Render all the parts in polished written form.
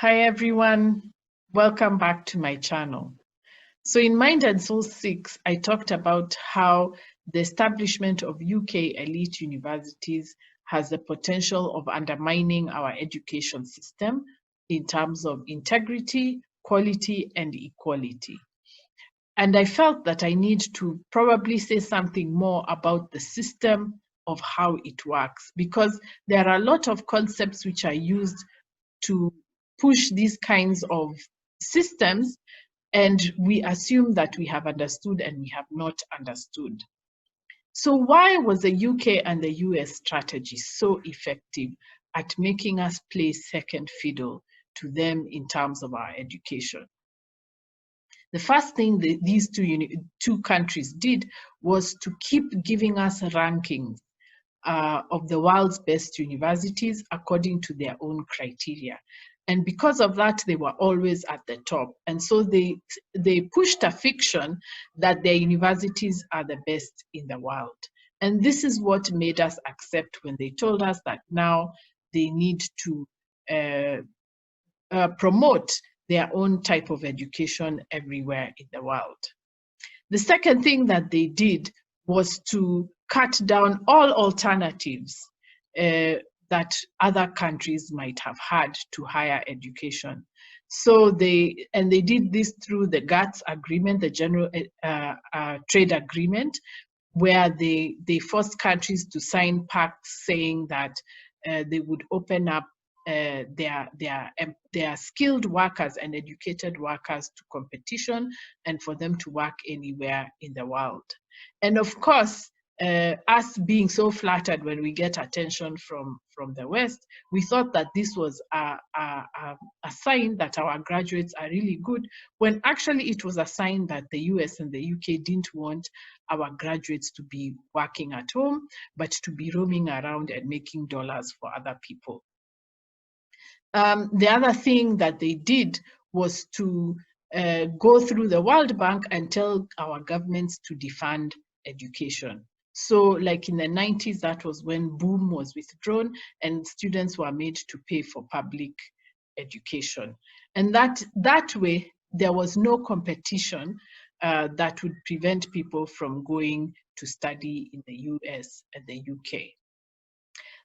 Hi everyone, welcome back to my channel. So in Mind and Soul 6, I talked about how the establishment of UK elite universities has the potential of undermining our education system in terms of integrity, quality, and equality. And I felt that I need to probably say something more about the system of how it works, because there are a lot of concepts which are used to push these kinds of systems, and we assume that we have understood and we have not understood. So why was the UK and the US strategy so effective at making us play second fiddle to them in terms of our education? The first thing that these two countries did was to keep giving us rankings of the world's best universities according to their own criteria. And because of that, they were always at the top. And so they pushed a fiction that their universities are the best in the world. And this is what made us accept when they told us that now they need to promote their own type of education everywhere in the world. The second thing that they did was to cut down all alternatives that other countries might have had to higher education. So they did this through the GATS agreement, the General Trade Agreement, where they forced countries to sign pacts saying that they would open up their skilled workers and educated workers to competition and for them to work anywhere in the world. And of course, us being so flattered when we get attention from the West, we thought that this was a sign that our graduates are really good, when actually it was a sign that the US and the UK didn't want our graduates to be working at home, but to be roaming around and making dollars for other people. The other thing that they did was to go through the World Bank and tell our governments to defund education. So like in the 90s, that was when boom was withdrawn and students were made to pay for public education. And that way, there was no competition that would prevent people from going to study in the US and the UK.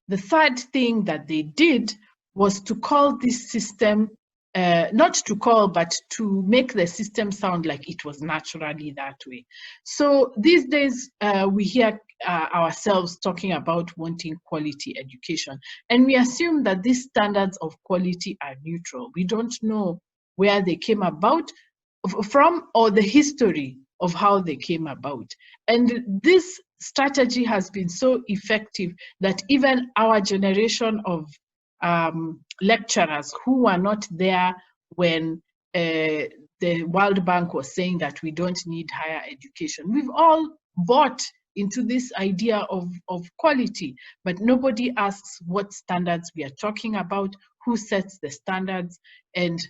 The third thing that they did was to call this system, not to call, but to make the system sound like it was naturally that way. So these days, we hear ourselves talking about wanting quality education, and we assume that these standards of quality are neutral. We don't know where they came about from or the history of how they came about. And this strategy has been so effective that even our generation of lecturers who were not there when the World Bank was saying that we don't need higher education, we've all bought into this idea of quality, but nobody asks what standards we are talking about, who sets the standards, and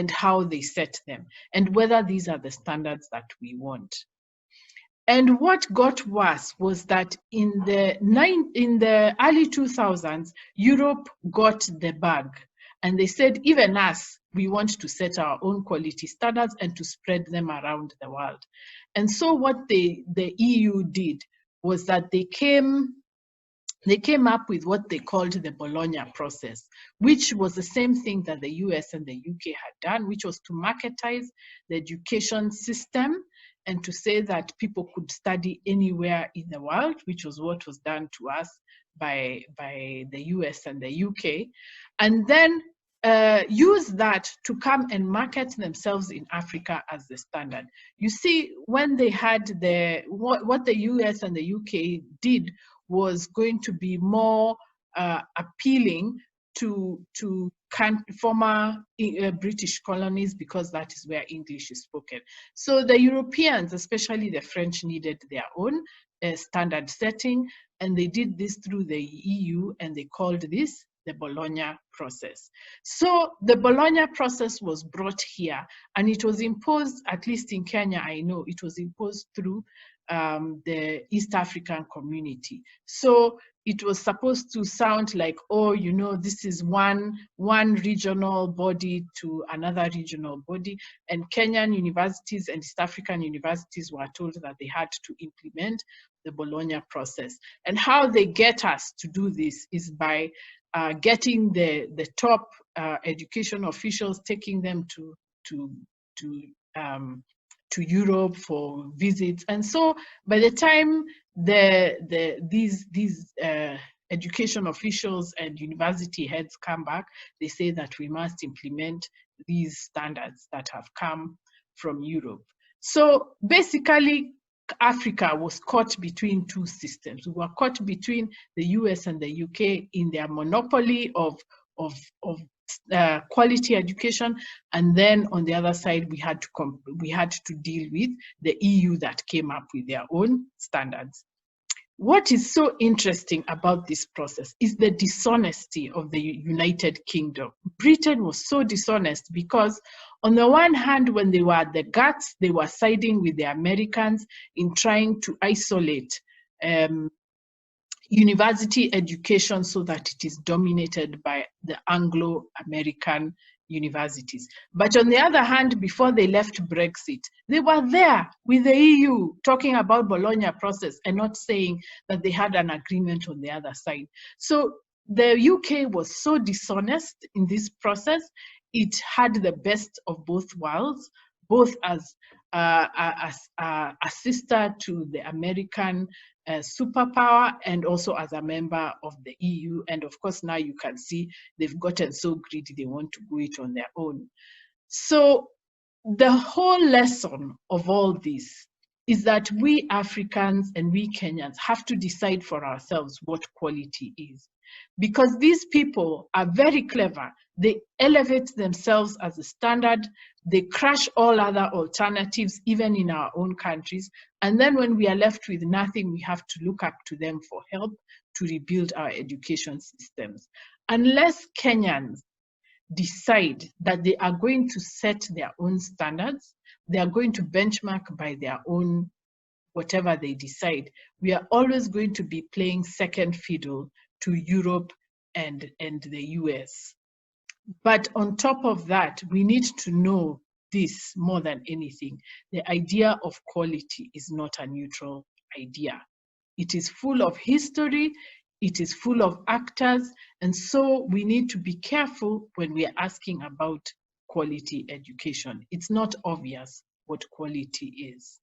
how they set them, and whether these are the standards that we want. And what got worse was that in the early 2000s, Europe got the bug, and they said, even us, we want to set our own quality standards and to spread them around the world. And so what the EU did was that they came up with what they called the Bologna Process, which was the same thing that the US and the UK had done, which was to marketize the education system and to say that people could study anywhere in the world, which was what was done to us by the US and the UK, and then use that to come and market themselves in Africa as the standard. You see, when they had what the US and the UK did was going to be more appealing to former British colonies, because that is where English is spoken. So the Europeans, especially the French, needed their own standard setting, and they did this through the EU, and they called this the Bologna Process. So the Bologna Process was brought here, and it was imposed, at least in Kenya, I know, it was imposed through the East African community. So it was supposed to sound like, oh, you know, this is one regional body to another regional body, and Kenyan universities and East African universities were told that they had to implement the Bologna process. And how they get us to do this is by getting the top education officials, taking them to Europe for visits. And so by the time these education officials and university heads come back, they say that we must implement these standards that have come from Europe. So basically, Africa was caught between two systems. We were caught between the US and the UK in their monopoly of quality education, and then on the other side we had to deal with the EU that came up with their own standards. What is so interesting about this process is the dishonesty of the United Kingdom. Britain was so dishonest because on the one hand, when they were at the guts, they were siding with the Americans in trying to isolate university education so that it is dominated by the Anglo-American universities. But on the other hand, before they left Brexit, they were there with the EU talking about Bologna process and not saying that they had an agreement on the other side. So the UK was so dishonest in this process. It had the best of both worlds, both as a sister to the American superpower and also as a member of the EU. And of course, now you can see they've gotten so greedy, they want to do it on their own. So the whole lesson of all this is that we Africans and we Kenyans have to decide for ourselves what quality is. Because these people are very clever. They elevate themselves as a standard. They crush all other alternatives, even in our own countries. And then when we are left with nothing, we have to look up to them for help to rebuild our education systems. Unless Kenyans decide that they are going to set their own standards, they are going to benchmark by their own whatever they decide, we are always going to be playing second fiddle to Europe and the US. But on top of that, we need to know this more than anything. The idea of quality is not a neutral idea. It is full of history, it is full of actors, and so we need to be careful when we are asking about quality education. It's not obvious what quality is.